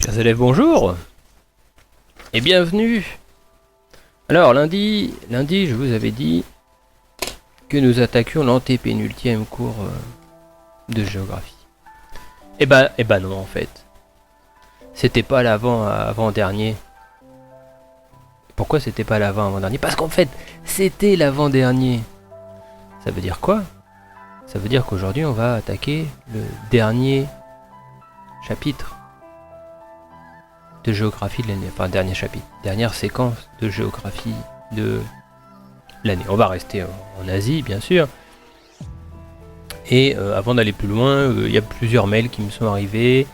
Chers élèves, bonjour et bienvenue. Alors lundi, je vous avais dit que nous attaquions l'antépénultième cours de géographie. Eh ben non en fait. C'était pas l'avant-dernier. Pourquoi c'était pas l'avant-avant-dernier? Parce qu'en fait, c'était l'avant-dernier. Ça veut dire quoi? Ça veut dire qu'aujourd'hui on va attaquer le dernier chapitre de géographie de l'année, enfin dernier chapitre, dernière séquence de géographie de l'année. On va rester en Asie bien sûr. Et avant d'aller plus loin, il y a plusieurs mails qui me sont arrivés.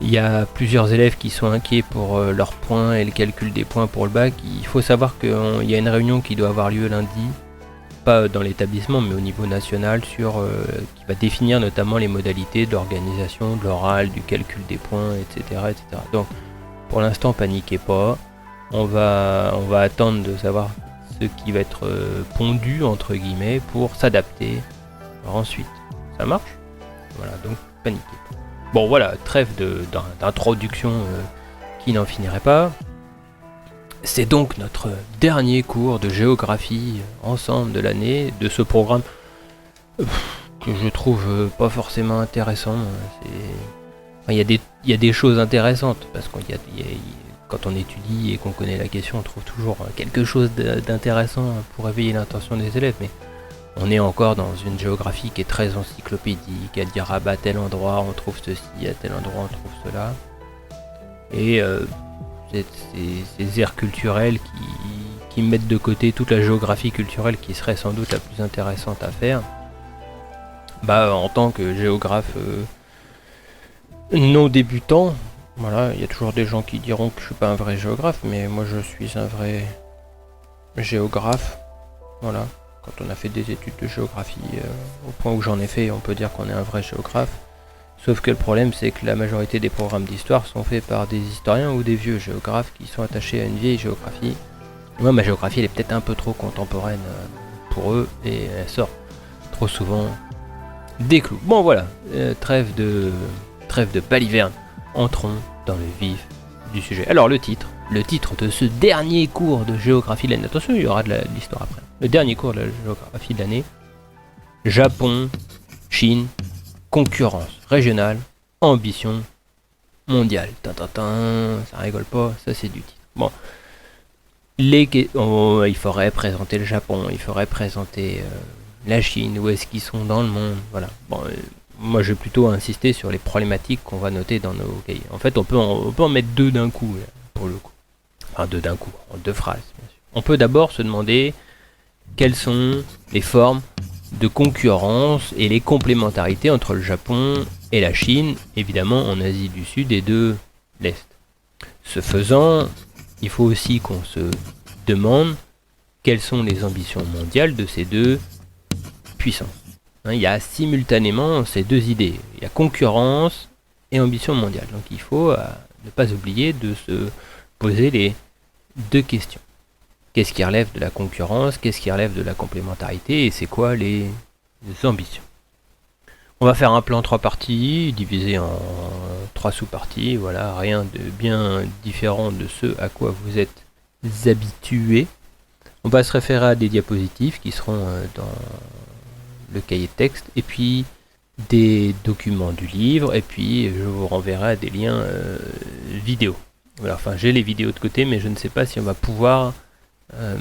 Il y a plusieurs élèves qui sont inquiets pour leurs points et le calcul des points pour le bac. Il faut savoir qu'il y a une réunion qui doit avoir lieu lundi, pas dans l'établissement mais au niveau national, qui va définir notamment les modalités de l'organisation, de l'oral, du calcul des points, etc. Donc pour l'instant, paniquez pas. On va attendre de savoir ce qui va être pondu entre guillemets pour s'adapter ensuite. Ça marche? Voilà, donc paniquez pas. Bon voilà, trêve d'introduction qui n'en finirait pas. C'est donc notre dernier cours de géographie ensemble de l'année, de ce programme que je trouve pas forcément intéressant. Il y a des choses intéressantes, parce qu'on quand on étudie et qu'on connaît la question, on trouve toujours quelque chose d'intéressant pour éveiller l'intention des élèves, mais on est encore dans une géographie qui est très encyclopédique, à dire ah bah à tel endroit on trouve ceci, à tel endroit on trouve cela. Et ces aires culturelles qui mettent de côté toute la géographie culturelle qui serait sans doute la plus intéressante à faire. Bah en tant que géographe non débutant, voilà, il y a toujours des gens qui diront que je suis pas un vrai géographe, mais moi je suis un vrai géographe. Voilà, quand on a fait des études de géographie, au point où j'en ai fait, on peut dire qu'on est un vrai géographe. Sauf que le problème, c'est que la majorité des programmes d'histoire sont faits par des historiens ou des vieux géographes qui sont attachés à une vieille géographie. Et moi, ma géographie, elle est peut-être un peu trop contemporaine pour eux, et elle sort trop souvent des clous. Bon voilà, trêve de baliverne, entrons dans le vif du sujet. Alors le titre de ce dernier cours de géographie de l'année, attention il y aura de l'histoire après, le dernier cours de la géographie de l'année, Japon, Chine, concurrence régionale, ambition mondiale. Ça rigole pas, ça c'est du titre. Bon, il faudrait présenter le Japon, il faudrait présenter la Chine, où est-ce qu'ils sont dans le monde, voilà. Bon, moi je vais plutôt insister sur les problématiques qu'on va noter dans nos cahiers. En fait on peut en mettre deux d'un coup là, pour le coup. Enfin deux d'un coup, en deux phrases bien sûr. On peut d'abord se demander quelles sont les formes de concurrence et les complémentarités entre le Japon et la Chine, évidemment en Asie du Sud et de l'Est. Ce faisant, il faut aussi qu'on se demande quelles sont les ambitions mondiales de ces deux puissances. Il y a simultanément ces deux idées, il y a concurrence et ambition mondiale. Donc il faut ne pas oublier de se poser les deux questions. Qu'est-ce qui relève de la concurrence, qu'est-ce qui relève de la complémentarité et c'est quoi les ambitions. On va faire un plan 3 parties, divisé en 3 sous-parties, voilà, rien de bien différent de ce à quoi vous êtes habitués. On va se référer à des diapositives qui seront dans le cahier de texte, et puis des documents du livre, et puis je vous renverrai à des liens vidéo. Voilà, enfin j'ai les vidéos de côté, mais je ne sais pas si on va pouvoir... parce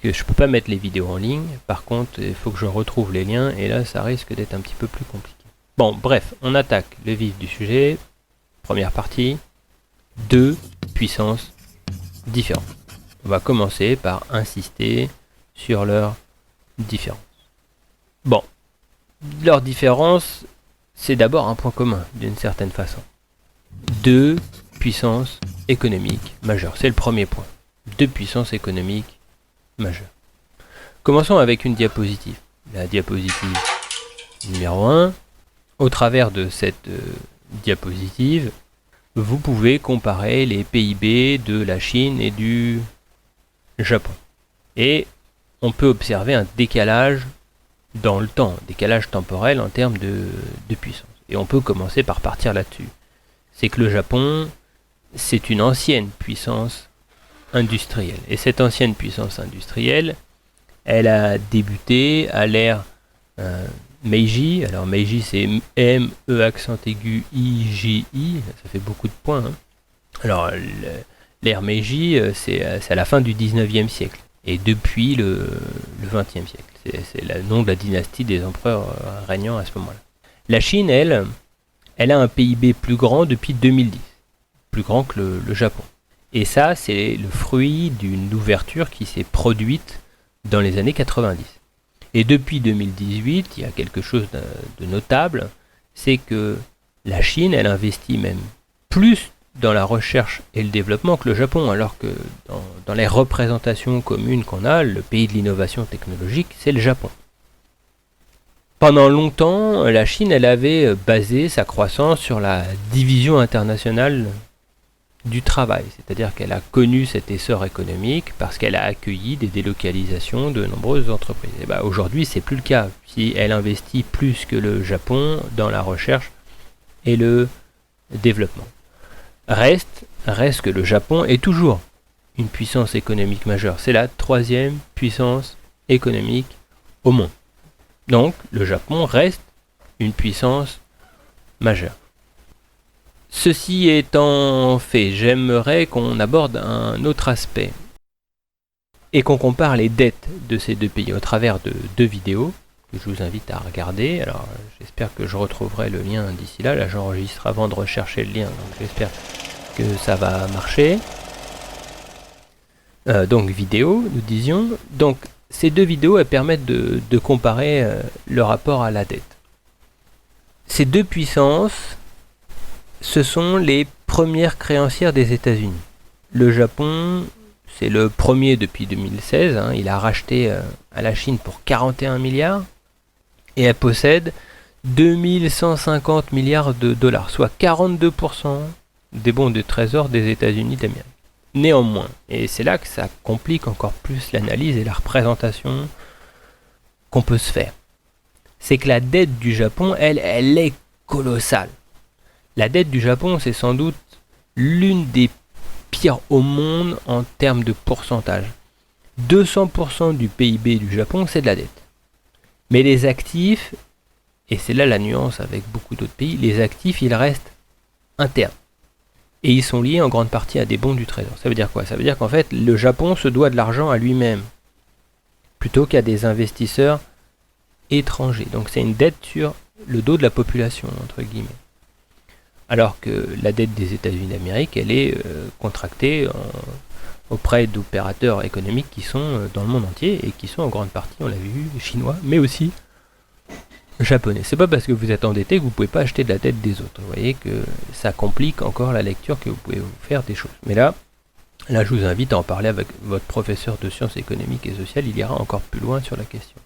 que je peux pas mettre les vidéos en ligne, par contre il faut que je retrouve les liens, et là ça risque d'être un petit peu plus compliqué. Bon bref, on attaque le vif du sujet. Première partie, deux puissances différentes. On va commencer par insister sur leur différence. Bon, leur différence, c'est d'abord un point commun, d'une certaine façon. Deux puissances économiques majeures, c'est le premier point. Deux puissances économiques majeures. Commençons avec une diapositive. La diapositive numéro 1. Au travers de cette diapositive, vous pouvez comparer les PIB de la Chine et du Japon. Et on peut observer un décalage dans le temps, décalage temporel en termes de puissance. Et on peut commencer par partir là-dessus. c'est que le Japon, c'est une ancienne puissance industrielle. Et cette ancienne puissance industrielle, elle a débuté à l'ère Meiji. Alors Meiji, c'est M-E accent aigu I-J-I, ça fait beaucoup de points. Hein. Alors l'ère Meiji, c'est à la fin du 19e siècle. Et depuis le 20e siècle. C'est le nom de la dynastie des empereurs régnant à ce moment-là. La Chine, elle a un PIB plus grand depuis 2010. Plus grand que le Japon. Et ça, c'est le fruit d'une ouverture qui s'est produite dans les années 90. Et depuis 2018, il y a quelque chose de notable, c'est que la Chine, elle investit même plus dans la recherche et le développement que le Japon, alors que dans les représentations communes qu'on a, le pays de l'innovation technologique, c'est le Japon. Pendant longtemps, la Chine, elle avait basé sa croissance sur la division internationale du travail, c'est-à-dire qu'elle a connu cet essor économique parce qu'elle a accueilli des délocalisations de nombreuses entreprises. Et ben aujourd'hui, c'est plus le cas. Si elle investit plus que le Japon dans la recherche et le développement. Reste que le Japon est toujours une puissance économique majeure. C'est la 3e puissance économique au monde. Donc, le Japon reste une puissance majeure. Ceci étant fait, j'aimerais qu'on aborde un autre aspect et qu'on compare les dettes de ces deux pays au travers de 2 vidéos que je vous invite à regarder. Alors, j'espère que je retrouverai le lien d'ici là. Là, j'enregistre avant de rechercher le lien, donc j'espère que ça va marcher. Donc, vidéo, nous disions. Donc, ces 2 vidéos, elles permettent de comparer le rapport à la dette. Ces 2 puissances, ce sont les premières créancières des États-Unis. Le Japon, c'est le premier depuis 2016. Hein, il a racheté à la Chine pour 41 milliards. Et elle possède 2150 milliards de dollars, soit 42% des bons de trésor des États-Unis d'Amérique. Néanmoins, et c'est là que ça complique encore plus l'analyse et la représentation qu'on peut se faire, c'est que la dette du Japon, elle est colossale. La dette du Japon, c'est sans doute l'une des pires au monde en termes de pourcentage. 200% du PIB du Japon, c'est de la dette. Mais les actifs, et c'est là la nuance avec beaucoup d'autres pays, les actifs, ils restent internes. Et ils sont liés en grande partie à des bons du trésor. Ça veut dire quoi? Ça veut dire qu'en fait, le Japon se doit de l'argent à lui-même, plutôt qu'à des investisseurs étrangers. Donc c'est une dette sur le dos de la population, entre guillemets. Alors que la dette des États-Unis d'Amérique, elle est contractée auprès d'opérateurs économiques qui sont dans le monde entier et qui sont en grande partie, on l'a vu, chinois, mais aussi japonais. C'est pas parce que vous êtes endetté que vous pouvez pas acheter de la dette des autres. Vous voyez que ça complique encore la lecture, que vous pouvez vous faire des choses. Mais là, je vous invite à en parler avec votre professeur de sciences économiques et sociales, il ira encore plus loin sur la question.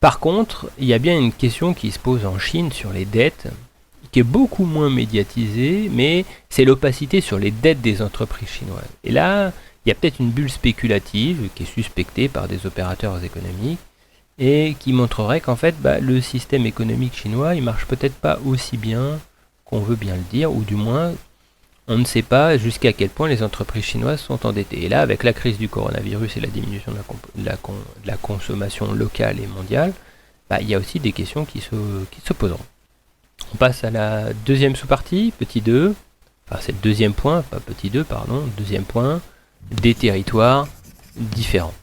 Par contre, il y a bien une question qui se pose en Chine sur les dettes, qui est beaucoup moins médiatisée, mais c'est l'opacité sur les dettes des entreprises chinoises. Et là, il y a peut-être une bulle spéculative qui est suspectée par des opérateurs économiques et qui montrerait qu'en fait, le système économique chinois, il marche peut-être pas aussi bien qu'on veut bien le dire, ou du moins, on ne sait pas jusqu'à quel point les entreprises chinoises sont endettées. Et là, avec la crise du coronavirus et la diminution de la consommation locale et mondiale, il y a aussi des questions qui se poseront. On passe à la deuxième sous-partie, petit 2. Enfin, c'est le deuxième point, pas petit 2, pardon. Deuxième point, des territoires différents.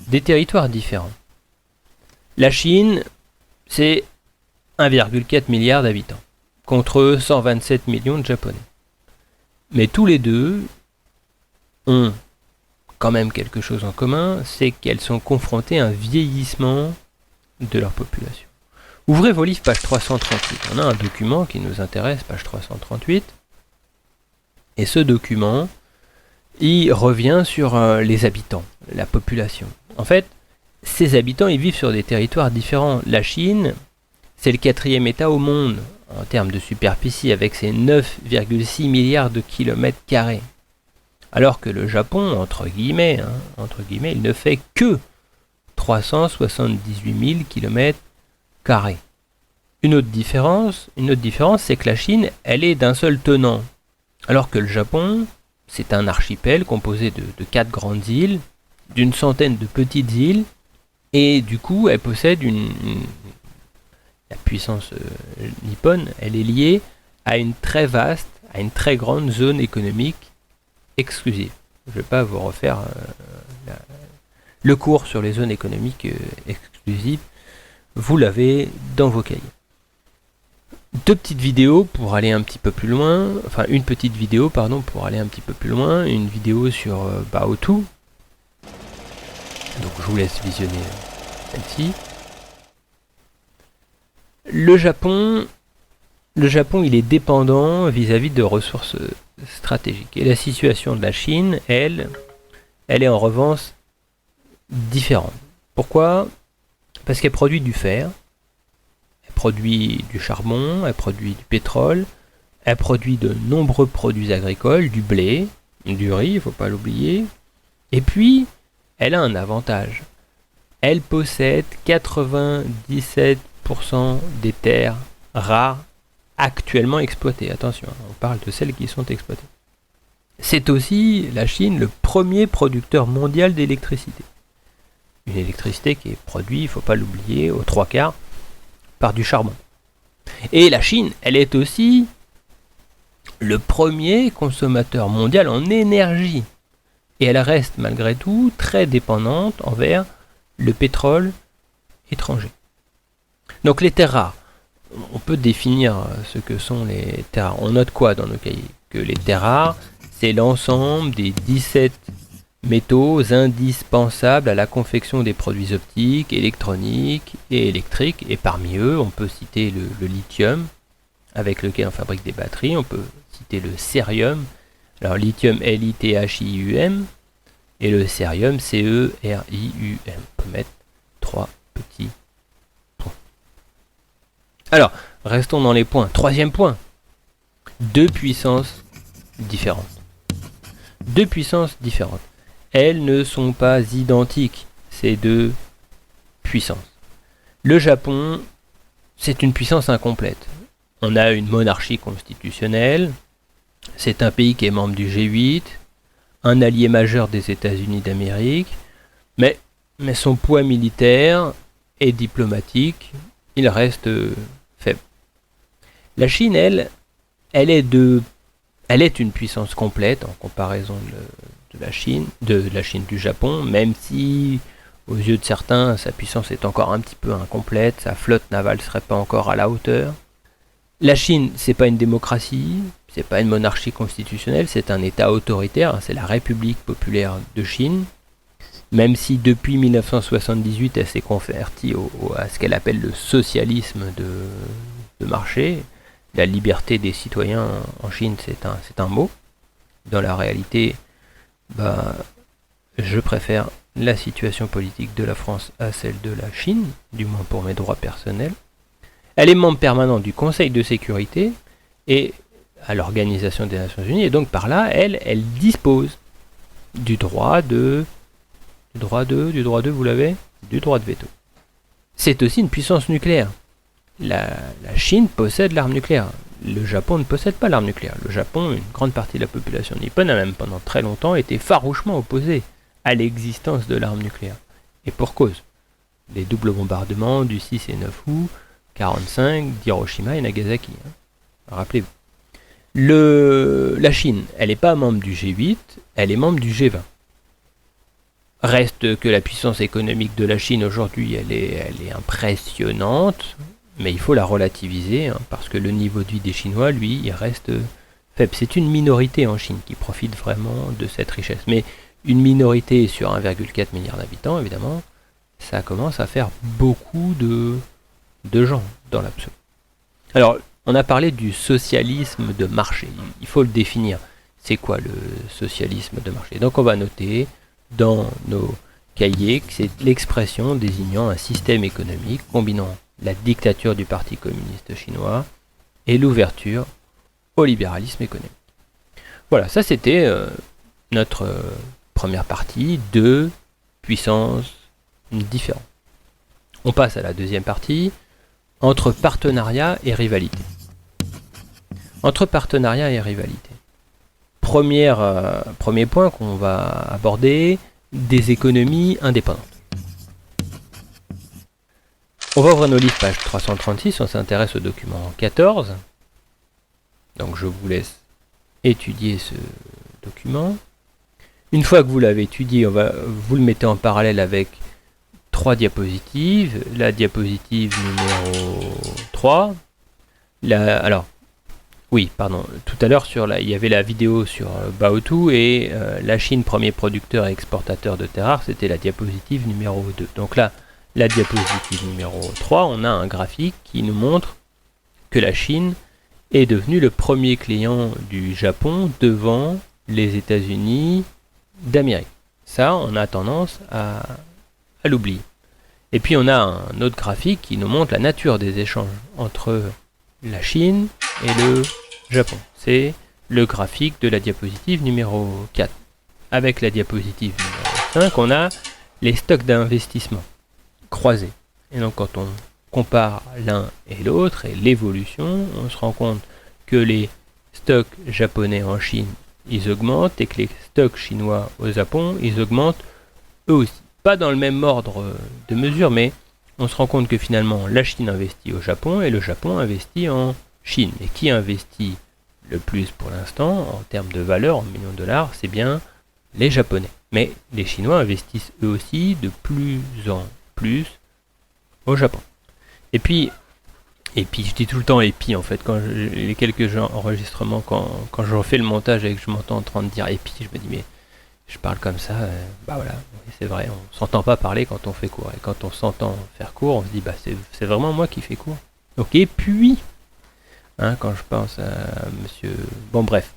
Des territoires différents. La Chine, c'est 1,4 milliard d'habitants, contre 127 millions de Japonais. Mais tous les deux ont quand même quelque chose en commun, c'est qu'elles sont confrontées à un vieillissement de leur population. Ouvrez vos livres, page 338. On a un document qui nous intéresse, page 338. Et ce document, il revient sur les habitants, la population. En fait, ces habitants, ils vivent sur des territoires différents. La Chine, c'est le 4e État au monde en termes de superficie, avec ses 9,6 milliards de kilomètres carrés. Alors que le Japon, entre guillemets, il ne fait que 378 000 kilomètres carrés. Une autre différence, c'est que la Chine, elle est d'un seul tenant, alors que le Japon, c'est un archipel composé de 4 grandes îles, d'une centaine de petites îles, et du coup, elle possède la puissance nippone, elle est liée à une très vaste, à une très grande zone économique exclusive. Je ne vais pas vous refaire le cours sur les zones économiques exclusives, vous l'avez dans vos cahiers. Deux petites vidéos pour aller un petit peu plus loin, enfin une petite vidéo pardon pour aller un petit peu plus loin, une vidéo sur Baotou. Donc je vous laisse visionner celle-ci. Le Japon, il est dépendant vis-à-vis de ressources stratégiques. Et la situation de la Chine, elle est en revanche différente. Pourquoi? Parce qu'elle produit du fer, elle produit du charbon, elle produit du pétrole, elle produit de nombreux produits agricoles, du blé, du riz, il ne faut pas l'oublier. Et puis, elle a un avantage. Elle possède 97% des terres rares actuellement exploitées. Attention, on parle de celles qui sont exploitées. C'est aussi, la Chine, le premier producteur mondial d'électricité. Une électricité qui est produite, il ne faut pas l'oublier, aux 3/4 par du charbon. Et la Chine, elle est aussi le premier consommateur mondial en énergie. Et elle reste malgré tout très dépendante envers le pétrole étranger. Donc les terres rares, on peut définir ce que sont les terres rares. On note quoi dans nos cahiers? Que les terres rares, c'est l'ensemble des 17 métaux indispensables à la confection des produits optiques, électroniques et électriques. Et parmi eux, on peut citer le lithium, avec lequel on fabrique des batteries. On peut citer le cérium. Alors lithium, L-I-T-H-I-U-M. Et le cérium, C-E-R-I-U-M. On peut mettre 3 petits points. Alors, restons dans les points. Troisième point. Deux puissances différentes. Deux puissances différentes. Elles ne sont pas identiques, ces deux puissances. Le Japon, c'est une puissance incomplète. On a une monarchie constitutionnelle, c'est un pays qui est membre du G8, un allié majeur des États-Unis d'Amérique, mais son poids militaire et diplomatique, il reste faible. La Chine, elle est une puissance complète en comparaison de la Chine, du Japon, même si aux yeux de certains sa puissance est encore un petit peu incomplète, sa flotte navale serait pas encore à la hauteur. La Chine, c'est pas une démocratie, c'est pas une monarchie constitutionnelle, c'est un État autoritaire, c'est la République populaire de Chine, même si depuis 1978 elle s'est convertie à ce qu'elle appelle le socialisme de marché. La liberté des citoyens en Chine, c'est un mot. Dans la réalité, je préfère la situation politique de la France à celle de la Chine, du moins pour mes droits personnels. Elle est membre permanent du Conseil de sécurité et à l'Organisation des Nations Unies, et donc par là, elle dispose du droit de veto. C'est aussi une puissance nucléaire. La Chine possède l'arme nucléaire. Le Japon ne possède pas l'arme nucléaire. Le Japon, une grande partie de la population nippone a même pendant très longtemps été farouchement opposée à l'existence de l'arme nucléaire. Et pour cause. Les doubles bombardements du 6 et 9 août 1945 d'Hiroshima et Nagasaki. Rappelez-vous. La Chine, elle n'est pas membre du G8, elle est membre du G20. Reste que la puissance économique de la Chine aujourd'hui, elle est impressionnante, mais il faut la relativiser, parce que le niveau de vie des Chinois, lui, il reste faible. C'est une minorité en Chine qui profite vraiment de cette richesse. Mais une minorité sur 1,4 milliard d'habitants, évidemment, ça commence à faire beaucoup de gens dans l'absolu. Alors, on a parlé du socialisme de marché. Il faut le définir. C'est quoi le socialisme de marché? Donc on va noter dans nos cahiers que c'est l'expression désignant un système économique combinant la dictature du Parti communiste chinois et l'ouverture au libéralisme économique. Voilà, ça c'était notre première partie, deux puissances différentes. On passe à la deuxième partie. entre partenariat et rivalité. Entre partenariat et rivalité. Premier point qu'on va aborder, des économies indépendantes. On va ouvrir nos livres, page 336, on s'intéresse au document 14. Donc je vous laisse étudier ce document. Une fois que vous l'avez étudié, vous le mettez en parallèle avec 3 diapositives. La diapositive numéro 3. Tout à l'heure il y avait la vidéo sur Baotou et la Chine, premier producteur et exportateur de terres rares, c'était la diapositive numéro 2. Donc là, la diapositive numéro 3, on a un graphique qui nous montre que la Chine est devenue le premier client du Japon devant les États-Unis d'Amérique. Ça, on a tendance à l'oublier. Et puis on a un autre graphique qui nous montre la nature des échanges entre la Chine et le Japon. C'est le graphique de la diapositive numéro 4. Avec la diapositive numéro 5, on a les stocks d'investissement croisés. Et donc quand on compare l'un et l'autre et l'évolution, on se rend compte que les stocks japonais en Chine, ils augmentent et que les stocks chinois au Japon, ils augmentent eux aussi. Pas dans le même ordre de mesure, mais on se rend compte que finalement la Chine investit au Japon et le Japon investit en Chine. Et qui investit le plus pour l'instant en termes de valeur, en millions de dollars, c'est bien les Japonais. Mais les Chinois investissent eux aussi de plus en plus au Japon. Et puis je dis tout le temps et puis en fait, quand les quelques enregistrements, quand je refais le montage et que je m'entends en train de dire et puis, je me dis mais je parle comme ça, bah voilà, c'est vrai, on s'entend pas parler quand on fait court. Et quand on s'entend faire court, on se dit bah c'est vraiment moi qui fais court. Ok, puis quand je pense à monsieur... Bon bref,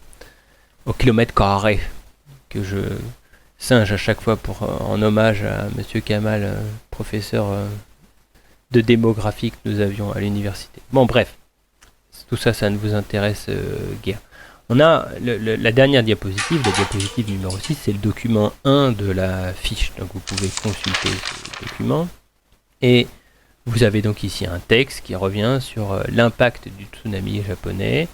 au kilomètre carré, que je singe à chaque fois en hommage à monsieur Kamal, professeur de démographie que nous avions à l'université. Bon bref, tout ça, ça ne vous intéresse guère. On a la dernière diapositive, la diapositive numéro 6, c'est le document 1 de la fiche. Donc vous pouvez consulter ce document. Et vous avez donc ici un texte qui revient sur l'impact du tsunami japonais.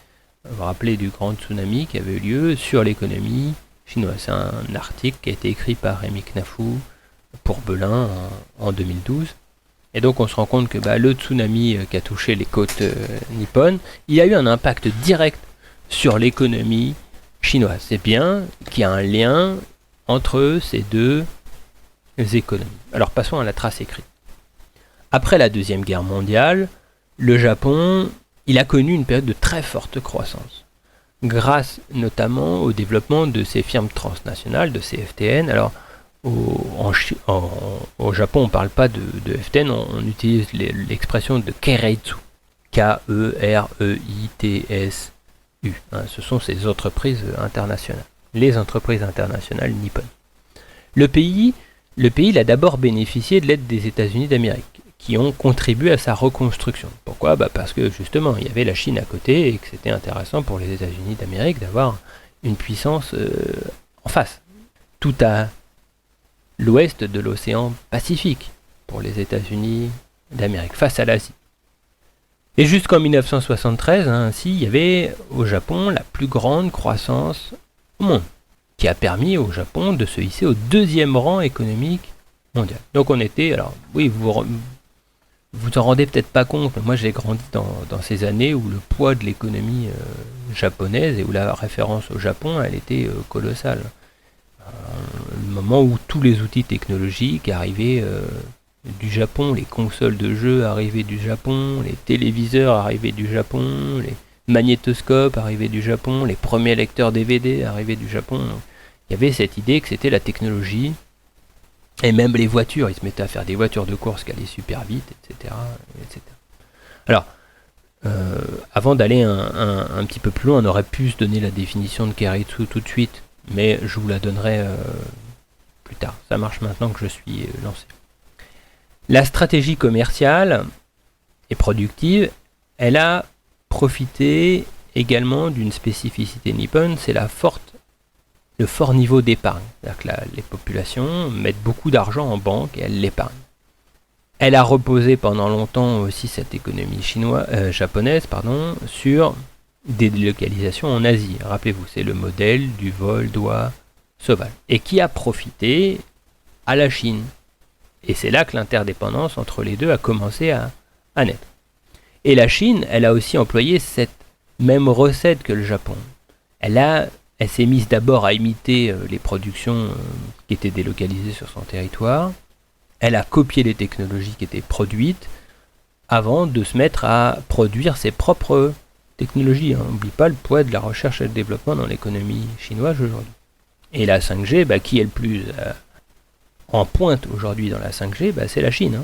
Vous vous rappelez du grand tsunami qui avait eu lieu sur l'économie chinoise. C'est un article qui a été écrit par Rémi Knafou pour Belin en 2012. Et donc on se rend compte que le tsunami qui a touché les côtes nippones, il a eu un impact direct sur l'économie chinoise. C'est bien qu'il y a un lien entre ces deux économies. Alors passons à la trace écrite. Après la Deuxième Guerre mondiale, le Japon, il a connu une période de très forte croissance, grâce notamment au développement de ces firmes transnationales, de ces FTN. Alors au Japon, on ne parle pas de FTN, on utilise l'expression de Keiretsu, K-E-R-E-I-T-S-U. Ce sont ces entreprises internationales, les entreprises internationales nippones. Le pays il a d'abord bénéficié de l'aide des États-Unis d'Amérique, qui ont contribué à sa reconstruction. Pourquoi ? Parce que justement, il y avait la Chine à côté et que c'était intéressant pour les États-Unis d'Amérique d'avoir une puissance en face, tout à l'ouest de l'océan Pacifique, pour les États-Unis d'Amérique, face à l'Asie. Et jusqu'en 1973, ainsi, il y avait au Japon la plus grande croissance au monde, qui a permis au Japon de se hisser au 2e rang économique mondial. Donc on était, alors oui, vous en rendez peut-être pas compte, mais moi j'ai grandi dans ces années où le poids de l'économie japonaise et où la référence au Japon, elle était colossale. Le moment où tous les outils technologiques arrivaient du Japon, les consoles de jeux arrivaient du Japon, les téléviseurs arrivaient du Japon, les magnétoscopes arrivaient du Japon, les premiers lecteurs DVD arrivaient du Japon. Donc, il y avait cette idée que c'était la technologie, et même les voitures, ils se mettaient à faire des voitures de course qui allaient super vite, etc. etc. Alors, avant d'aller un petit peu plus loin, on aurait pu se donner la définition de Keiretsu tout de suite, mais je vous la donnerai plus tard. Ça marche maintenant que je suis lancé. La stratégie commerciale et productive, elle a profité également d'une spécificité nippone, c'est le fort niveau d'épargne. C'est-à-dire que les populations mettent beaucoup d'argent en banque et elles l'épargnent. Elle a reposé pendant longtemps aussi cette économie japonaise sur des délocalisations en Asie. Rappelez-vous, c'est le modèle du vol d'oie sauvage. Et qui a profité à la Chine. Et c'est là que l'interdépendance entre les deux a commencé à naître. Et la Chine, elle a aussi employé cette même recette que le Japon. Elle s'est mise d'abord à imiter les productions qui étaient délocalisées sur son territoire. Elle a copié les technologies qui étaient produites avant de se mettre à produire ses propres technologies. N'oublie pas le poids de la recherche et le développement dans l'économie chinoise aujourd'hui. Et la 5G, qui est le plus en pointe aujourd'hui dans la 5G, c'est la Chine.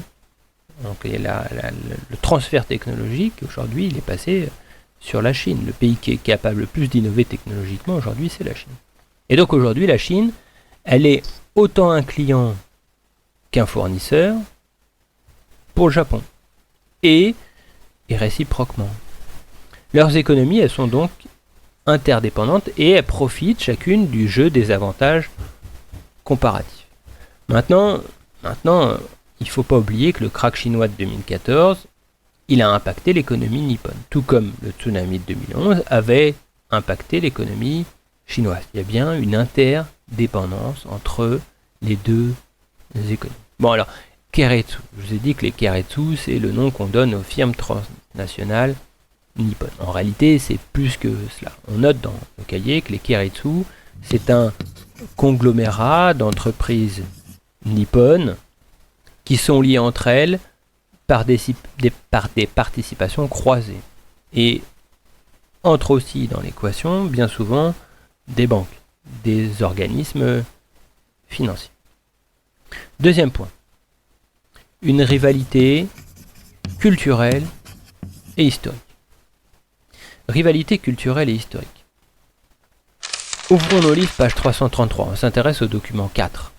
Donc le transfert technologique aujourd'hui, il est passé sur la Chine. Le pays qui est capable le plus d'innover technologiquement aujourd'hui, c'est la Chine. Et donc aujourd'hui, la Chine, elle est autant un client qu'un fournisseur pour le Japon. Et réciproquement. Leurs économies, elles sont donc interdépendantes et elles profitent chacune du jeu des avantages comparatifs. Maintenant, il ne faut pas oublier que le krach chinois de 2014, il a impacté l'économie nippone, tout comme le tsunami de 2011 avait impacté l'économie chinoise. Il y a bien une interdépendance entre les deux économies. Bon alors, Keiretsu, je vous ai dit que les Keiretsu, c'est le nom qu'on donne aux firmes transnationales nippones. En réalité, c'est plus que cela. On note dans le cahier que les Keiretsu, c'est un conglomérat d'entreprises nippones qui sont liées entre elles par des participations croisées. Et entrent aussi dans l'équation, bien souvent, des banques, des organismes financiers. Deuxième point, une rivalité culturelle et historique. Rivalité culturelle et historique. Ouvrons nos livres, page 333, on s'intéresse au document 4.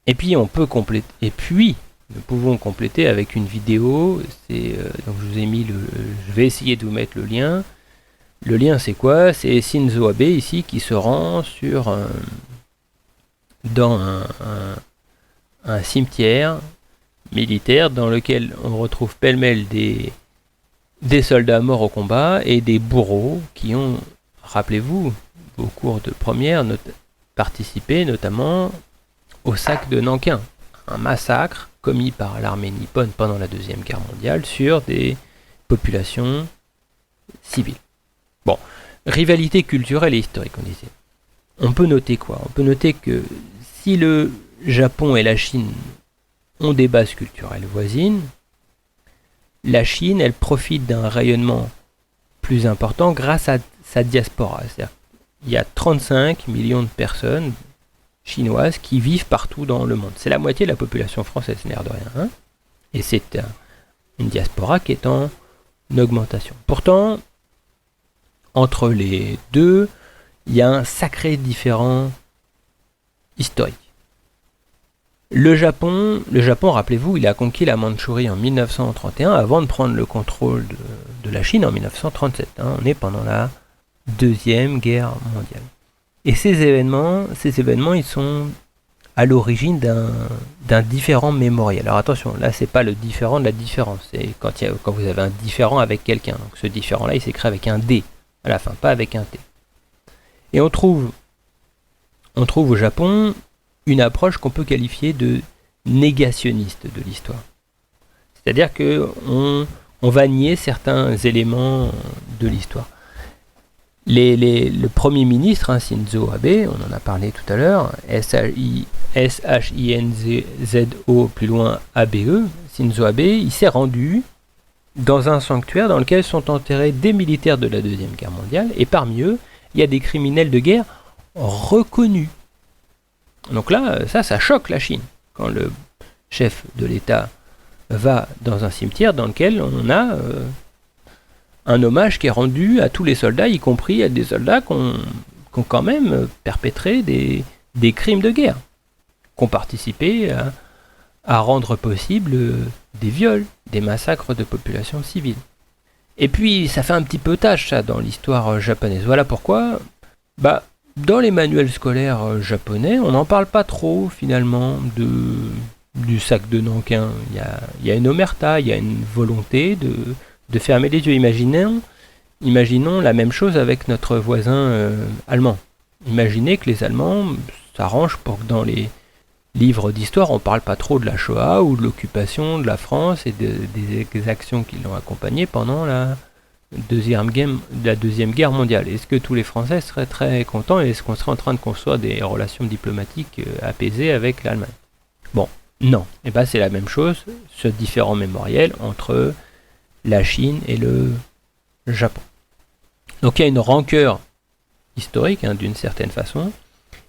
Et puis on peut compléter. Et puis nous pouvons compléter avec une vidéo. Donc je vous ai mis je vais essayer de vous mettre le lien. Le lien c'est quoi? C'est Shinzo Abe ici qui se rend dans un cimetière militaire dans lequel on retrouve pêle-mêle des soldats morts au combat et des bourreaux qui ont, rappelez-vous, au cours de première, participé notamment au sac de Nankin, un massacre commis par l'armée nippone pendant la Deuxième Guerre mondiale sur des populations civiles. Bon, rivalité culturelle et historique, on disait. On peut noter quoi? On peut noter que si le Japon et la Chine ont des bases culturelles voisines, la Chine, elle profite d'un rayonnement plus important grâce à sa diaspora. C'est-à-dire il y a 35 millions de personnes chinoises qui vivent partout dans le monde. C'est la moitié de la population française, l'air de rien. Et c'est une diaspora qui est en augmentation. Pourtant, entre les deux, il y a un sacré différent historique. Le Japon, rappelez-vous, il a conquis la Mandchourie en 1931 avant de prendre le contrôle de la Chine en 1937. On est pendant la Deuxième Guerre mondiale. Et ces événements, ils sont à l'origine d'un différend mémoriel. Alors attention, là c'est pas le différent de la différence, c'est quand vous avez un différent avec quelqu'un. Donc ce différent-là, il s'écrit avec un D à la fin, pas avec un T. Et on trouve au Japon une approche qu'on peut qualifier de négationniste de l'histoire. C'est-à-dire que on va nier certains éléments de l'histoire. Le Premier ministre, Shinzo Abe, on en a parlé tout à l'heure, S-H-I-N-Z-O, plus loin A-B-E, Shinzo Abe, il s'est rendu dans un sanctuaire dans lequel sont enterrés des militaires de la Deuxième Guerre mondiale, et parmi eux, il y a des criminels de guerre reconnus. Donc là, ça choque la Chine, quand le chef de l'État va dans un cimetière dans lequel on a un hommage qui est rendu à tous les soldats, y compris à des soldats qui ont quand même perpétré des crimes de guerre, qui ont participé à rendre possible des viols, des massacres de populations civiles. Et puis, ça fait un petit peu tâche, ça, dans l'histoire japonaise. Voilà pourquoi, dans les manuels scolaires japonais, on n'en parle pas trop, finalement, du sac de Nankin. Il y a une omerta, il y a une volonté de fermer les yeux. Imaginons la même chose avec notre voisin allemand. Imaginez que les Allemands s'arrangent pour que dans les livres d'histoire, on parle pas trop de la Shoah ou de l'occupation de la France et des exactions qui l'ont accompagnée pendant la Deuxième Guerre mondiale. Est-ce que tous les Français seraient très contents et est-ce qu'on serait en train de construire des relations diplomatiques apaisées avec l'Allemagne? Bon, non. Et bien c'est la même chose, ce différent mémoriel entre la Chine et le Japon. Donc il y a une rancœur historique, d'une certaine façon,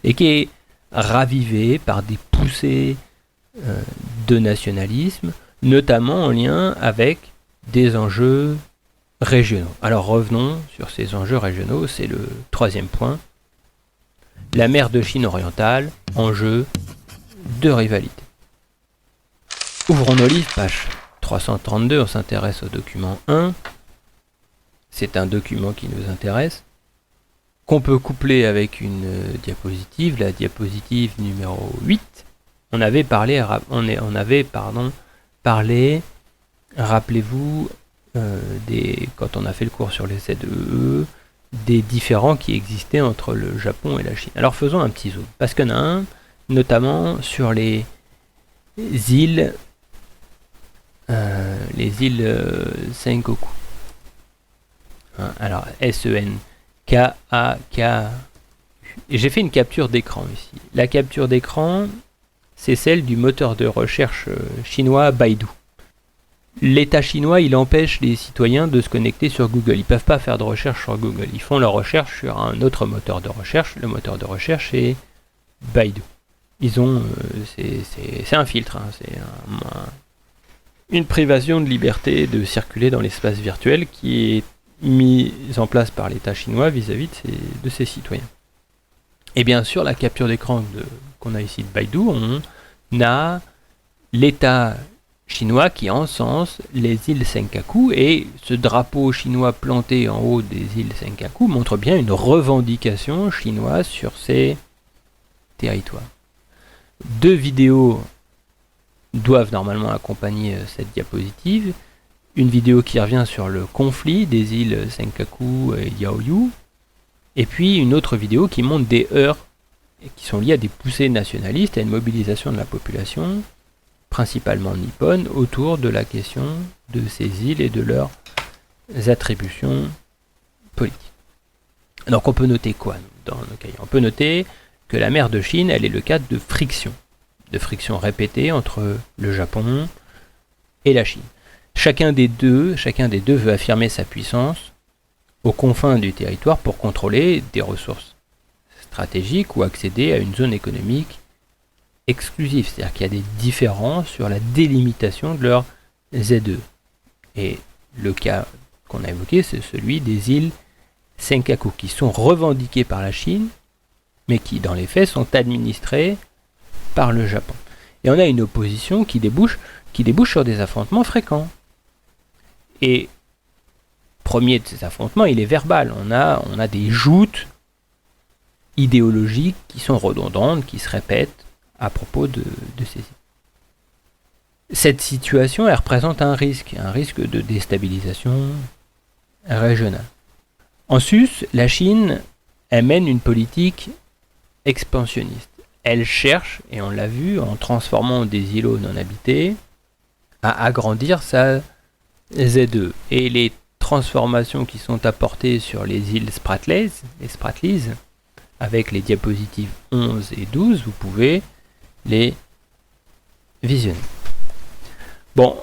et qui est ravivée par des poussées de nationalisme, notamment en lien avec des enjeux régionaux. Alors revenons sur ces enjeux régionaux, c'est le troisième point. La mer de Chine orientale, enjeu de rivalité. Ouvrons nos livres, page 332, on s'intéresse au document 1. C'est un document qui nous intéresse, qu'on peut coupler avec une diapositive, la diapositive numéro 8. On avait parlé, rappelez-vous, quand on a fait le cours sur les ZEE, des différends qui existaient entre le Japon et la Chine. Alors faisons un petit zoom, parce qu'il y en a un, notamment sur les îles Senkaku. Alors S-E-N-K-A-K. Et j'ai fait une capture d'écran ici. La capture d'écran, c'est celle du moteur de recherche chinois Baidu. L'État chinois, il empêche les citoyens de se connecter sur Google. Ils ne peuvent pas faire de recherche sur Google. Ils font leur recherche sur un autre moteur de recherche. Le moteur de recherche est Baidu. Ils ont, c'est un filtre. C'est une privation de liberté de circuler dans l'espace virtuel qui est mise en place par l'État chinois vis-à-vis de ses citoyens. Et bien sûr, la capture d'écran qu'on a ici de Baidu, on a l'État chinois qui encense les îles Senkaku, et ce drapeau chinois planté en haut des îles Senkaku montre bien une revendication chinoise sur ces territoires. Deux vidéos doivent normalement accompagner cette diapositive. Une vidéo qui revient sur le conflit des îles Senkaku et Diaoyu, et puis une autre vidéo qui montre des heurts qui sont liés à des poussées nationalistes, à une mobilisation de la population, principalement nippone, autour de la question de ces îles et de leurs attributions politiques. Donc on peut noter quoi dans nos cahiers? On peut noter que la mer de Chine, elle est le cadre de friction répétées entre le Japon et la Chine. Chacun des deux veut affirmer sa puissance aux confins du territoire pour contrôler des ressources stratégiques ou accéder à une zone économique exclusive. C'est-à-dire qu'il y a des différences sur la délimitation de leur ZE. Et le cas qu'on a évoqué, c'est celui des îles Senkaku, qui sont revendiquées par la Chine, mais qui, dans les faits, sont administrées par le Japon. Et on a une opposition qui débouche sur des affrontements fréquents. Et premier de ces affrontements, il est verbal. On a des joutes idéologiques qui sont redondantes, qui se répètent à propos de ces îles. Cette situation, elle représente un risque de déstabilisation régionale. En sus, la Chine, elle mène une politique expansionniste. Elle cherche, et on l'a vu, en transformant des îlots non habités, à agrandir sa ZE. Et les transformations qui sont apportées sur les îles Spratleys, avec les diapositives 11 et 12, vous pouvez les visionner. Bon,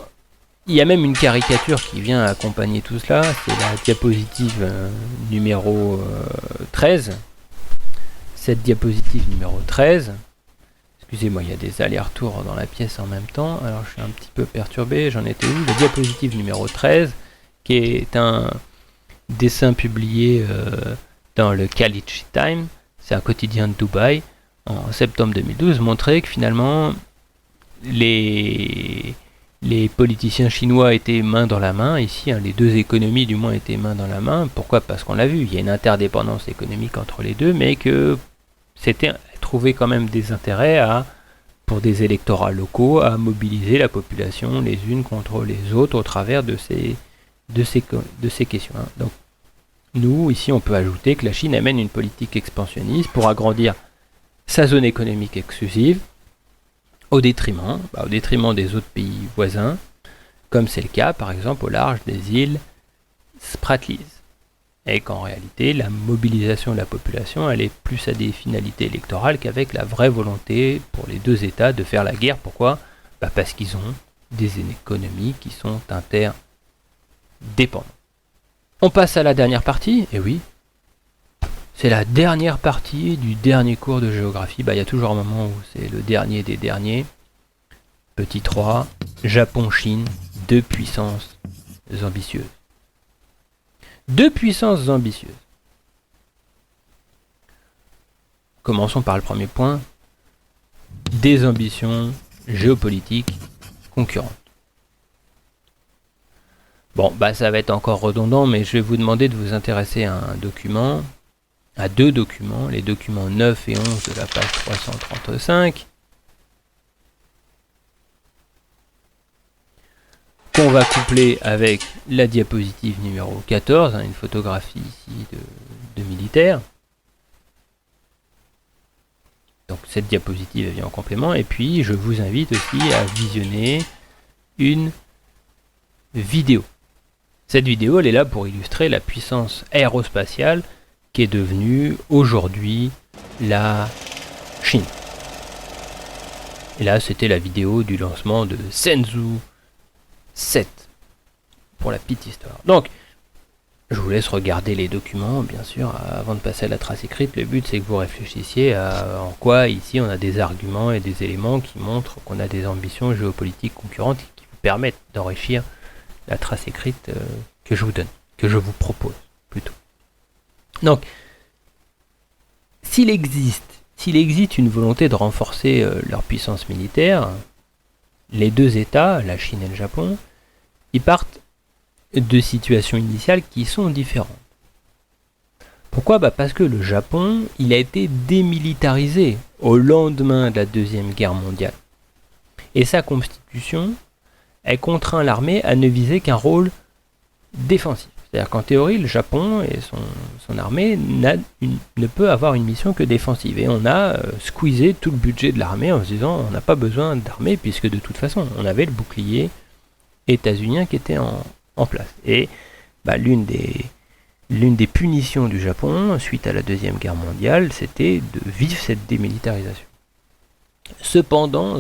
il y a même une caricature qui vient accompagner tout cela, c'est la diapositive numéro 13. Cette diapositive numéro 13, excusez-moi, il y a des allers-retours dans la pièce en même temps, alors je suis un petit peu perturbé, j'en étais où? La diapositive numéro 13, qui est un dessin publié dans le Khaleej Time, c'est un quotidien de Dubaï, en septembre 2012, montrait que finalement les politiciens chinois étaient main dans la main, ici, les deux économies du moins étaient main dans la main. Pourquoi? Parce qu'on l'a vu, il y a une interdépendance économique entre les deux, mais que c'était trouver quand même des intérêts à pour des électorats locaux à mobiliser la population les unes contre les autres au travers de ces questions. Donc, nous, ici, on peut ajouter que la Chine amène une politique expansionniste pour agrandir sa zone économique exclusive au détriment des autres pays voisins, comme c'est le cas, par exemple, au large des îles Spratleys. Et qu'en réalité, la mobilisation de la population, elle est plus à des finalités électorales qu'avec la vraie volonté pour les deux États de faire la guerre. Pourquoi ? Parce qu'ils ont des économies qui sont interdépendantes. On passe à la dernière partie, et oui, c'est la dernière partie du dernier cours de géographie. Il y a toujours un moment où c'est le dernier des derniers. Petit 3, Japon-Chine, deux puissances ambitieuses. Deux puissances ambitieuses. Commençons par le premier point. Des ambitions géopolitiques concurrentes. Bon, ça va être encore redondant, mais je vais vous demander de vous intéresser à deux documents, les documents 9 et 11 de la page 335, qu'on va coupler avec la diapositive numéro 14, une photographie ici de militaire. Donc cette diapositive vient en complément, et puis je vous invite aussi à visionner une vidéo. Cette vidéo, elle est là pour illustrer la puissance aérospatiale qui est devenue aujourd'hui la Chine. Et là, c'était la vidéo du lancement de Shenzhou 7, pour la petite histoire. Donc, je vous laisse regarder les documents, bien sûr, avant de passer à la trace écrite. Le but, c'est que vous réfléchissiez à en quoi, ici, on a des arguments et des éléments qui montrent qu'on a des ambitions géopolitiques concurrentes qui vous permettent d'enrichir la trace écrite que je vous donne, que je vous propose, plutôt. Donc, s'il existe une volonté de renforcer leur puissance militaire, les deux États, la Chine et le Japon, ils partent de situations initiales qui sont différentes. Pourquoi ? Parce que le Japon, il a été démilitarisé au lendemain de la Deuxième Guerre mondiale. Et sa constitution, elle contraint l'armée à ne viser qu'un rôle défensif. C'est-à-dire qu'en théorie, le Japon et son armée ne peut avoir une mission que défensive. Et on a squeezé tout le budget de l'armée en se disant on n'a pas besoin d'armée puisque de toute façon, on avait le bouclier états-unien qui était en place. Et l'une des punitions du Japon suite à la Deuxième Guerre mondiale, c'était de vivre cette démilitarisation. Cependant,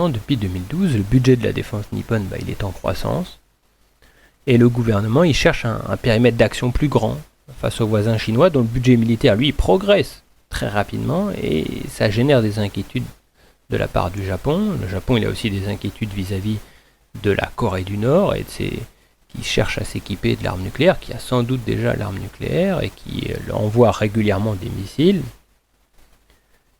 depuis 2012, le budget de la défense nippone, il est en croissance. Et le gouvernement, il cherche un périmètre d'action plus grand face aux voisins chinois, dont le budget militaire, lui, progresse très rapidement et ça génère des inquiétudes de la part du Japon. Le Japon, il a aussi des inquiétudes vis-à-vis de la Corée du Nord et qui cherche à s'équiper de l'arme nucléaire, qui a sans doute déjà l'arme nucléaire et qui envoie régulièrement des missiles.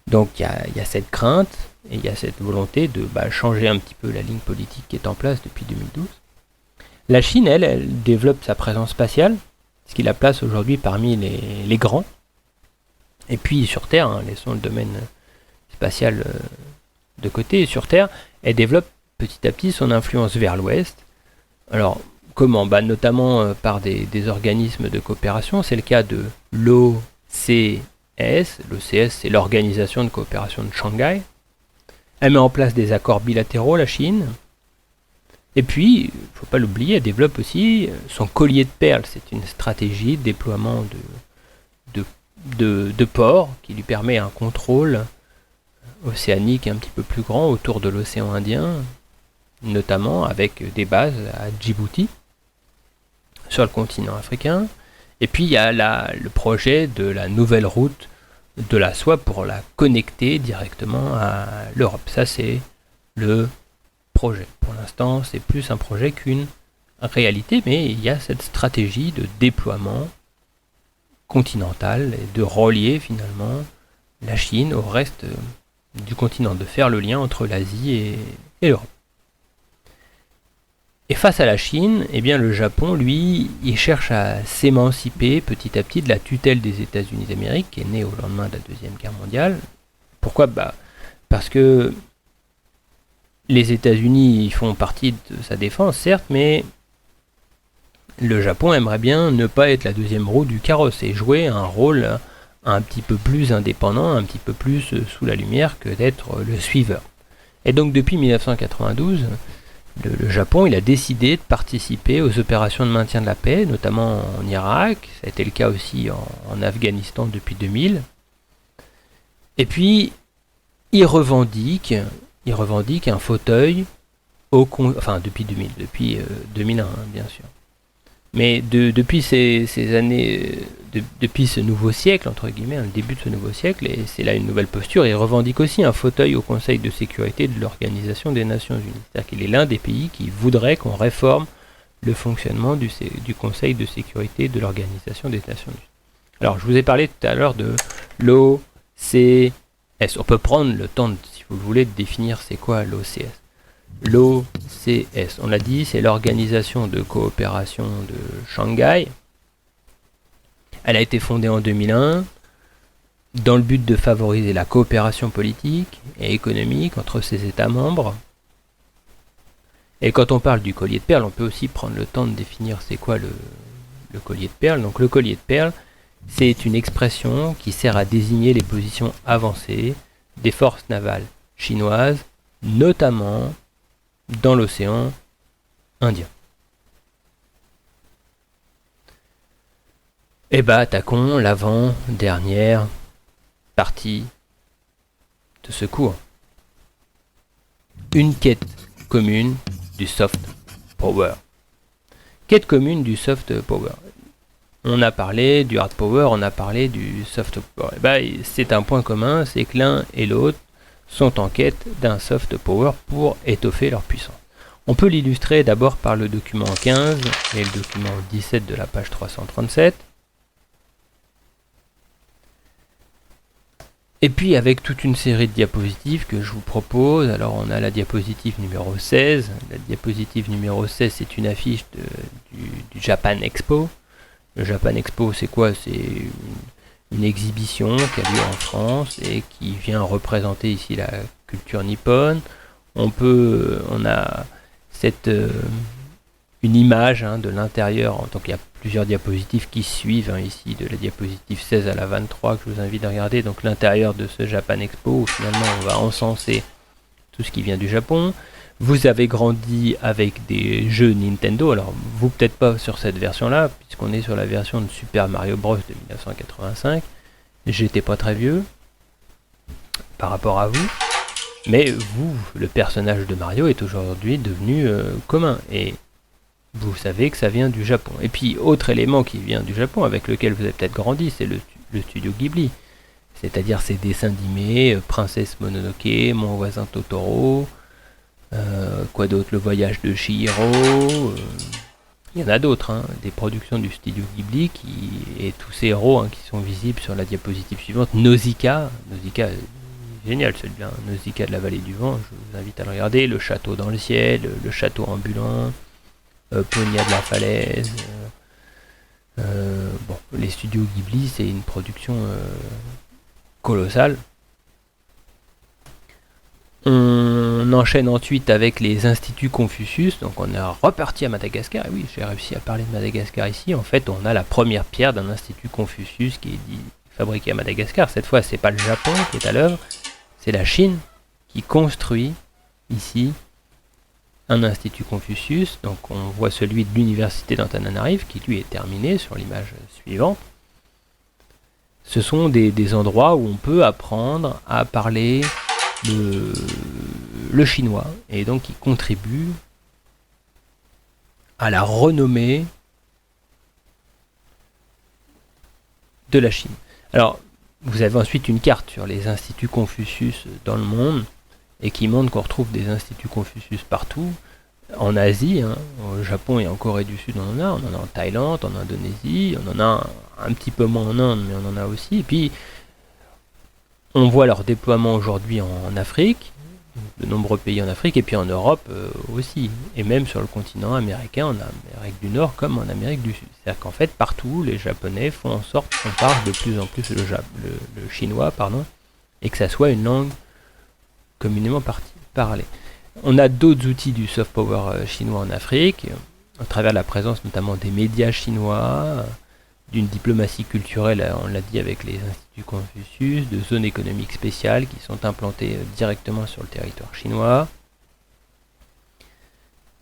Donc il y a cette crainte et il y a cette volonté de changer un petit peu la ligne politique qui est en place depuis 2012. La Chine, elle développe sa présence spatiale, ce qui la place aujourd'hui parmi les grands. Et puis sur Terre, laissons le domaine spatial de côté, et sur Terre, elle développe petit à petit son influence vers l'Ouest. Alors, comment ? Notamment par des organismes de coopération. C'est le cas de l'OCS. L'OCS, c'est l'Organisation de coopération de Shanghai. Elle met en place des accords bilatéraux, la Chine. Et puis, il ne faut pas l'oublier, elle développe aussi son collier de perles. C'est une stratégie de déploiement de ports qui lui permet un contrôle océanique un petit peu plus grand autour de l'océan Indien, notamment avec des bases à Djibouti, sur le continent africain. Et puis il y a le projet de la nouvelle route de la soie pour la connecter directement à l'Europe. Ça, c'est le projet. Pour l'instant, c'est plus un projet qu'une réalité, mais il y a cette stratégie de déploiement continental et de relier finalement la Chine au reste du continent, de faire le lien entre l'Asie et l'Europe. Et face à la Chine, le Japon, lui, il cherche à s'émanciper petit à petit de la tutelle des États-Unis d'Amérique, qui est née au lendemain de la Deuxième Guerre mondiale. Pourquoi ? Parce que Les États-Unis font partie de sa défense, certes, mais le Japon aimerait bien ne pas être la deuxième roue du carrosse et jouer un rôle un petit peu plus indépendant, un petit peu plus sous la lumière que d'être le suiveur. Et donc depuis 1992, le Japon il a décidé de participer aux opérations de maintien de la paix, notamment en Irak, ça a été le cas aussi en Afghanistan depuis 2000. Et puis, il revendique un fauteuil enfin depuis 2000, depuis 2001 hein, bien sûr. Mais depuis ces années, depuis ce nouveau siècle, entre guillemets, le début de ce nouveau siècle, et c'est là une nouvelle posture, il revendique aussi un fauteuil au Conseil de sécurité de l'Organisation des Nations Unies. C'est-à-dire qu'il est l'un des pays qui voudrait qu'on réforme le fonctionnement du Conseil de sécurité de l'Organisation des Nations Unies. Alors, je vous ai parlé tout à l'heure de l'OCS. On peut prendre le temps, si vous le voulez, de définir c'est quoi l'OCS. L'OCS, on l'a dit, c'est l'Organisation de coopération de Shanghai. Elle a été fondée en 2001 dans le but de favoriser la coopération politique et économique entre ses États membres. Et quand on parle du collier de perles, on peut aussi prendre le temps de définir c'est quoi le collier de perles. Donc le collier de perles, c'est une expression qui sert à désigner les positions avancées des forces navales chinoises, notamment dans l'océan Indien. Et bah attaquons l'avant-dernière partie de ce cours. Une quête commune du soft power. Quête commune du soft power. On a parlé du hard power, on a parlé du soft power. Et bah, c'est un point commun, c'est que l'un et l'autre sont en quête d'un soft power pour étoffer leur puissance. On peut l'illustrer d'abord par le document 15 et le document 17 de la page 337. Et puis avec toute une série de diapositives que je vous propose. Alors on a la diapositive numéro 16. La diapositive numéro 16 c'est une affiche du Japan Expo. Le Japan Expo c'est quoi? C'est une exhibition qui a lieu en France et qui vient représenter ici la culture nippone. On a une image de l'intérieur, donc il y a plusieurs diapositives qui suivent ici, de la diapositive 16 à la 23 que je vous invite à regarder, donc l'intérieur de ce Japan Expo où finalement on va encenser tout ce qui vient du Japon. Vous avez grandi avec des jeux Nintendo, alors vous peut-être pas sur cette version là, puisqu'on est sur la version de Super Mario Bros de 1985. J'étais pas très vieux par rapport à vous, mais vous, le personnage de Mario est aujourd'hui devenu commun, et vous savez que ça vient du Japon. Et puis autre élément qui vient du Japon, avec lequel vous avez peut-être grandi, c'est le studio Ghibli, c'est-à-dire ces dessins animés, Princesse Mononoke, Mon voisin Totoro, quoi d'autre, Le voyage de Chihiro, il y en a d'autres, des productions du studio Ghibli et tous ces héros qui sont visibles sur la diapositive suivante. Nausicaa, génial celui-là, Nausicaa de la vallée du vent, je vous invite à le regarder. Le château dans le ciel, le château ambulant, Ponja de la falaise. Bon, les studios Ghibli, c'est une production colossale. On enchaîne ensuite avec les instituts Confucius, donc on est reparti à Madagascar, et oui j'ai réussi à parler de Madagascar ici. En fait on a la première pierre d'un institut Confucius qui est fabriqué à Madagascar. Cette fois c'est pas le Japon qui est à l'œuvre, c'est la Chine qui construit ici un institut Confucius. Donc on voit celui de l'université d'Antananarive qui lui est terminé sur l'image suivante. Ce sont des endroits où on peut apprendre à parler le chinois, et donc il contribue à la renommée de la Chine. Alors vous avez ensuite une carte sur les instituts Confucius dans le monde, et qui montre qu'on retrouve des instituts Confucius partout en Asie, au Japon et en Corée du Sud on en a en Thaïlande, en Indonésie, on en a un petit peu moins en Inde, mais on en a aussi. Et puis on voit leur déploiement aujourd'hui en Afrique, de nombreux pays en Afrique, et puis en Europe aussi, et même sur le continent américain, en Amérique du Nord comme en Amérique du Sud. C'est-à-dire qu'en fait, partout, les Japonais font en sorte qu'on parle de plus en plus le chinois, et que ça soit une langue communément parlée. On a d'autres outils du soft power chinois en Afrique, à travers la présence notamment des médias chinois, d'une diplomatie culturelle, on l'a dit, avec les instituts Confucius, de zones économiques spéciales qui sont implantées directement sur le territoire chinois.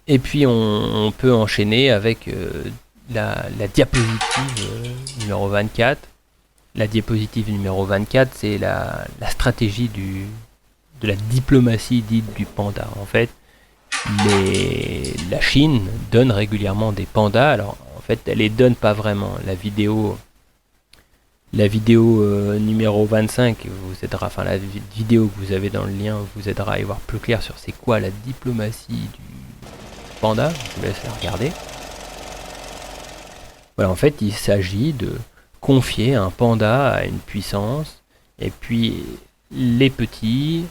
Et puis on peut enchaîner avec la diapositive numéro 24. La diapositive numéro 24, c'est la stratégie de la diplomatie dite du panda. En fait, la Chine donne régulièrement des pandas. Alors, en fait, elle les donne pas vraiment. La vidéo numéro 25 vous aidera, enfin la vidéo que vous avez dans le lien vous aidera à y voir plus clair sur c'est quoi la diplomatie du panda. Je vous laisse la regarder. Voilà, en fait, il s'agit de confier un panda à une puissance, et puis les petits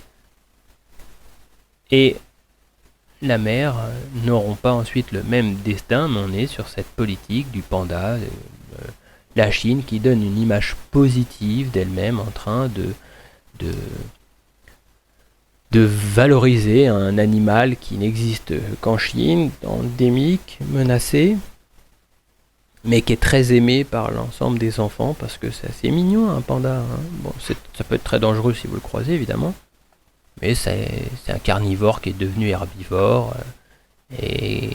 et la mère n'auront pas ensuite le même destin, mais on est sur cette politique du panda, la Chine qui donne une image positive d'elle-même en train de valoriser un animal qui n'existe qu'en Chine, endémique, menacé, mais qui est très aimé par l'ensemble des enfants parce que c'est assez mignon un panda. Hein. Bon, ça peut être très dangereux si vous le croisez évidemment, mais c'est un carnivore qui est devenu herbivore et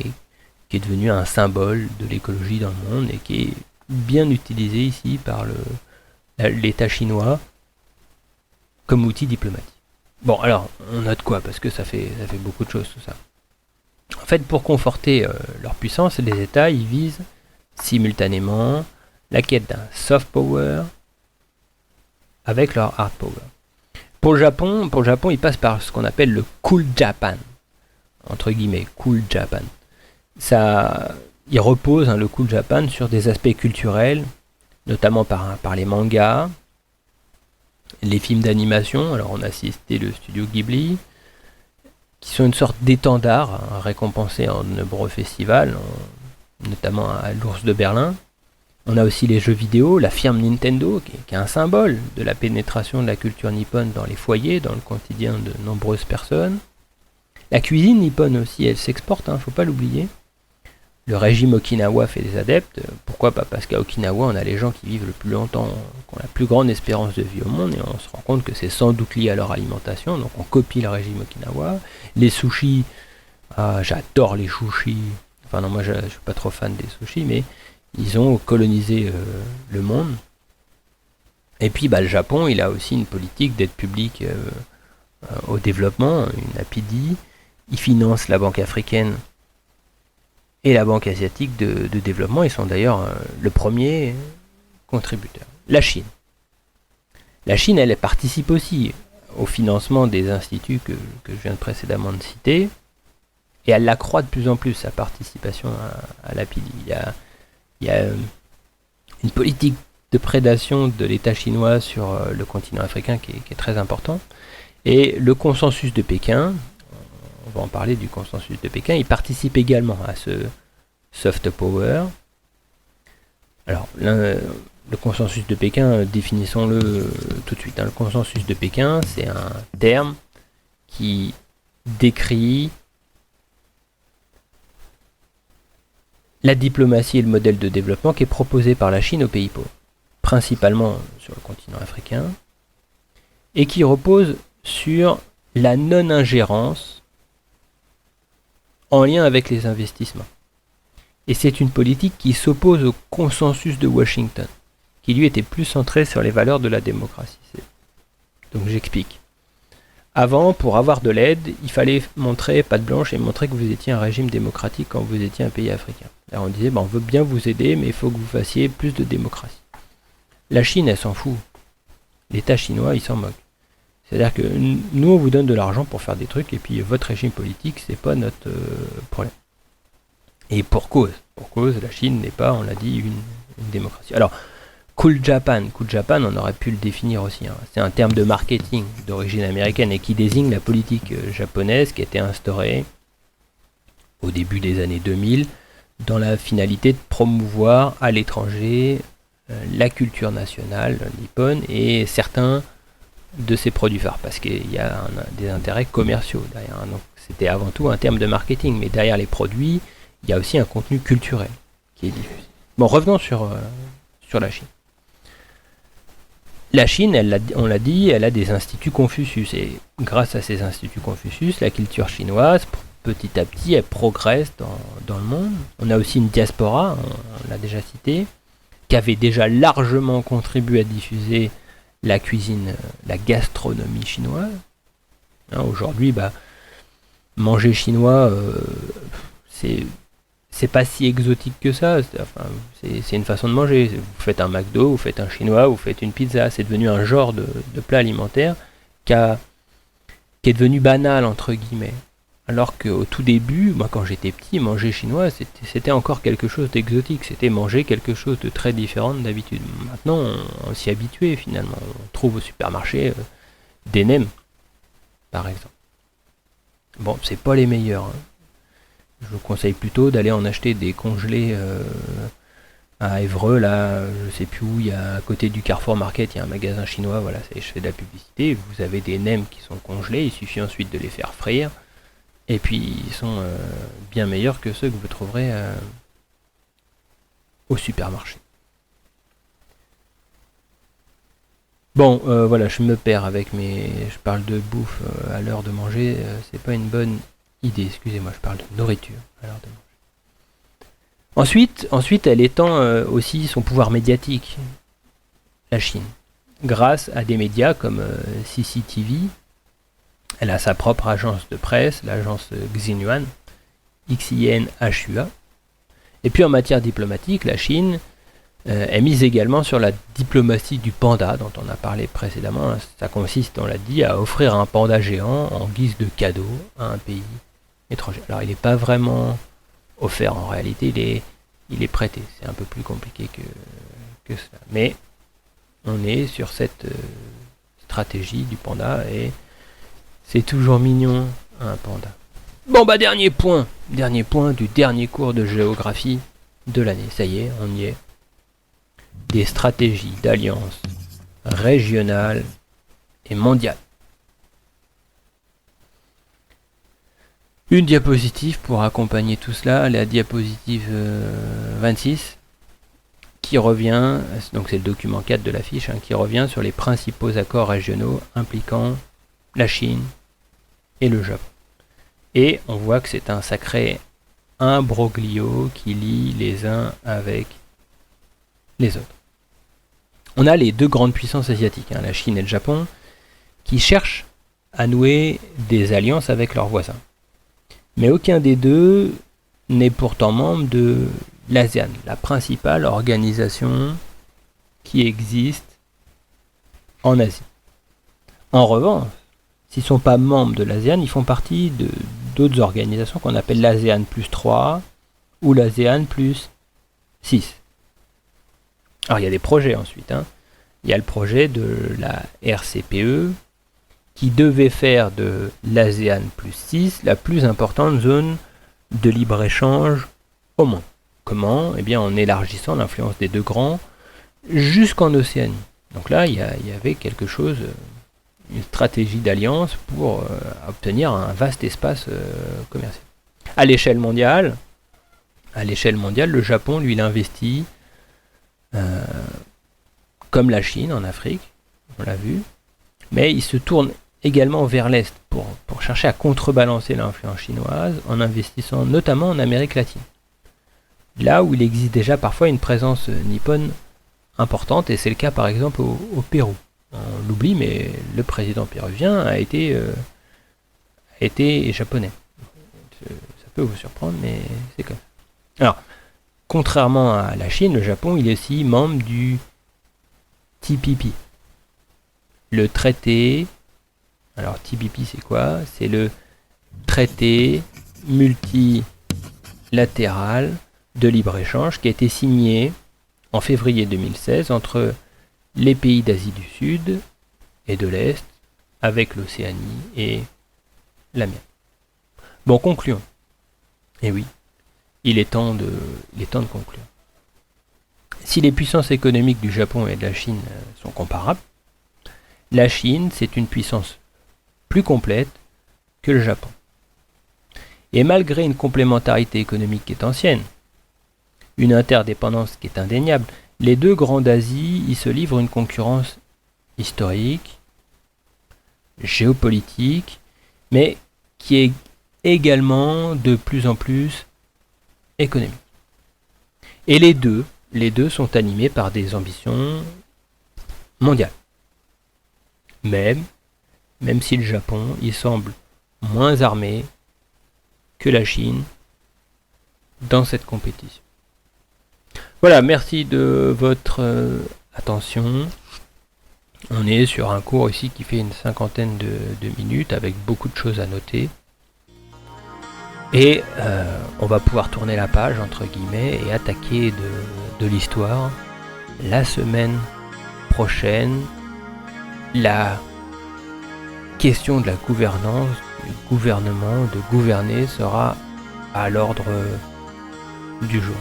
qui est devenu un symbole de l'écologie dans le monde et qui est bien utilisé ici par l'État chinois comme outil diplomatique. Bon, alors, on note quoi? Parce que ça fait beaucoup de choses tout ça. En fait, pour conforter leur puissance, les États, ils visent simultanément la quête d'un soft power avec leur hard power. Pour le Japon, ils passent par ce qu'on appelle le Cool Japan, entre guillemets, Cool Japan. Il repose, le Cool Japan, sur des aspects culturels, notamment par les mangas, les films d'animation. Alors on a cité le studio Ghibli, qui sont une sorte d'étendard récompensé en de nombreux festivals, notamment à l'Ours de Berlin. On a aussi les jeux vidéo, la firme Nintendo, qui est un symbole de la pénétration de la culture nippone dans les foyers, dans le quotidien de nombreuses personnes. La cuisine nippone aussi, elle s'exporte, faut pas l'oublier. Le régime Okinawa fait des adeptes. Pourquoi? Parce qu'à Okinawa, on a les gens qui vivent le plus longtemps, qui ont la plus grande espérance de vie au monde, et on se rend compte que c'est sans doute lié à leur alimentation, donc on copie le régime Okinawa. Les sushis, j'adore les sushis. Enfin non, moi je suis pas trop fan des sushis, mais ils ont colonisé le monde. Et puis le Japon, il a aussi une politique d'aide publique au développement, une APD. Il finance la Banque africaine et la Banque asiatique de développement. Ils sont d'ailleurs le premier contributeur. La Chine. La Chine, elle participe aussi au financement des instituts que je viens précédemment de citer, et elle accroît de plus en plus sa participation à l'APD. Il y a une politique de prédation de l'État chinois sur le continent africain qui est très important. Et le consensus de Pékin, on va en parler du consensus de Pékin, il participe également à ce soft power. Alors, le consensus de Pékin, définissons-le tout de suite. Le consensus de Pékin, c'est un terme qui décrit la diplomatie et le modèle de développement qui est proposé par la Chine aux pays pauvres, principalement sur le continent africain, et qui repose sur la non-ingérence en lien avec les investissements. Et c'est une politique qui s'oppose au consensus de Washington, qui lui était plus centré sur les valeurs de la démocratie. Donc j'explique. Avant, pour avoir de l'aide, il fallait montrer patte blanche et montrer que vous étiez un régime démocratique quand vous étiez un pays africain. Alors on disait, on veut bien vous aider, mais il faut que vous fassiez plus de démocratie. La Chine, elle s'en fout. L'État chinois, il s'en moque. C'est-à-dire que nous, on vous donne de l'argent pour faire des trucs, et puis votre régime politique, c'est pas notre problème. Et pour cause, la Chine n'est pas, on l'a dit, une démocratie. Alors, Cool Japan, on aurait pu le définir aussi. C'est un terme de marketing d'origine américaine et qui désigne la politique japonaise qui a été instaurée au début des années 2000 dans la finalité de promouvoir à l'étranger la culture nationale nippone et certains de ses produits phares, parce qu'il y a des intérêts commerciaux derrière. Donc c'était avant tout un terme de marketing, mais derrière les produits, il y a aussi un contenu culturel qui est diffusé. Bon, revenons sur la Chine. La Chine, on l'a dit, elle a des instituts Confucius, et grâce à ces instituts Confucius, la culture chinoise, petit à petit, elle progresse dans le monde. On a aussi une diaspora, on l'a déjà cité, qui avait déjà largement contribué à diffuser la cuisine, la gastronomie chinoise. Hein, aujourd'hui, manger chinois, c'est pas si exotique que ça. C'est une façon de manger. Vous faites un McDo, vous faites un chinois, vous faites une pizza. C'est devenu un genre de plat alimentaire qui est devenu banal, entre guillemets. Alors qu'au tout début, moi quand j'étais petit, manger chinois, c'était encore quelque chose d'exotique. C'était manger quelque chose de très différent d'habitude. Maintenant, on s'y est habitué finalement. On trouve au supermarché des nems, par exemple. Bon, c'est pas les meilleurs. Hein. Je vous conseille plutôt d'aller en acheter des congelés à Évreux, là, je sais plus où, il y a à côté du Carrefour Market, il y a un magasin chinois, voilà, je fais de la publicité. Vous avez des nems qui sont congelés, il suffit ensuite de les faire frire. Et puis ils sont bien meilleurs que ceux que vous trouverez au supermarché. Bon, voilà, je me perds avec je parle de bouffe à l'heure de manger, c'est pas une bonne idée, excusez-moi, je parle de nourriture à l'heure de manger. Ensuite, elle étend aussi son pouvoir médiatique, la Chine, grâce à des médias comme CCTV. Elle a sa propre agence de presse, l'agence Xinyuan, XINHUA. Et puis en matière diplomatique, la Chine est mise également sur la diplomatie du panda, dont on a parlé précédemment. Ça consiste, on l'a dit, à offrir un panda géant en guise de cadeau à un pays étranger. Alors il n'est pas vraiment offert en réalité, il est prêté. C'est un peu plus compliqué que ça. Mais on est sur cette stratégie du panda et c'est toujours mignon, un panda. Bon dernier point du dernier cours de géographie de l'année. Ça y est, on y est. Des stratégies d'alliance régionales et mondiales. Une diapositive pour accompagner tout cela, la diapositive 26, qui revient, donc c'est le document 4 de la fiche, qui revient sur les principaux accords régionaux impliquant la Chine et le Japon. Et on voit que c'est un sacré imbroglio qui lie les uns avec les autres. On a les deux grandes puissances asiatiques, la Chine et le Japon, qui cherchent à nouer des alliances avec leurs voisins. Mais aucun des deux n'est pourtant membre de l'ASEAN, la principale organisation qui existe en Asie. En revanche, s'ils ne sont pas membres de l'ASEAN, ils font partie d'autres organisations qu'on appelle l'ASEAN plus 3 ou l'ASEAN plus 6. Alors il y a des projets ensuite. Il y a le projet de la RCPE qui devait faire de l'ASEAN plus 6 la plus importante zone de libre-échange au monde. Comment ? Eh bien en élargissant l'influence des deux grands jusqu'en Océanie. Donc là, il y avait quelque chose, une stratégie d'alliance pour obtenir un vaste espace commercial. À l'échelle mondiale, le Japon, lui, il investit comme la Chine en Afrique, on l'a vu, mais il se tourne également vers l'Est pour chercher à contrebalancer l'influence chinoise en investissant notamment en Amérique latine. Là où il existe déjà parfois une présence nippone importante, et c'est le cas par exemple au Pérou. On l'oublie, mais le président péruvien a été japonais. Ça peut vous surprendre, mais c'est comme ça. Alors, contrairement à la Chine, le Japon, il est aussi membre du TPP. Le traité... Alors, TPP, c'est quoi ? C'est le traité multilatéral de libre-échange qui a été signé en février 2016 entre les pays d'Asie du Sud et de l'Est avec l'Océanie et l'Amérique. Bon, concluons. Et oui, il est temps de conclure. Si les puissances économiques du Japon et de la Chine sont comparables, La Chine, c'est une puissance plus complète que le Japon. Et malgré une complémentarité économique qui est ancienne, une interdépendance qui est indéniable, les deux grands d'Asie y se livrent une concurrence historique, géopolitique, mais qui est également de plus en plus économique. Et les deux sont animés par des ambitions mondiales. Même si le Japon, il semble moins armé que la Chine dans cette compétition. Voilà, merci de votre attention. On est sur un cours ici qui fait une cinquantaine de minutes avec beaucoup de choses à noter. Et on va pouvoir tourner la page entre guillemets et attaquer de l'histoire. La semaine prochaine, la question de la gouvernance, du gouvernement, de gouverner sera à l'ordre du jour.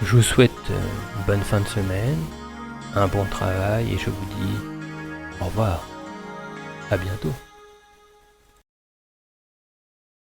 Je vous souhaite une bonne fin de semaine, un bon travail et je vous dis au revoir. À bientôt.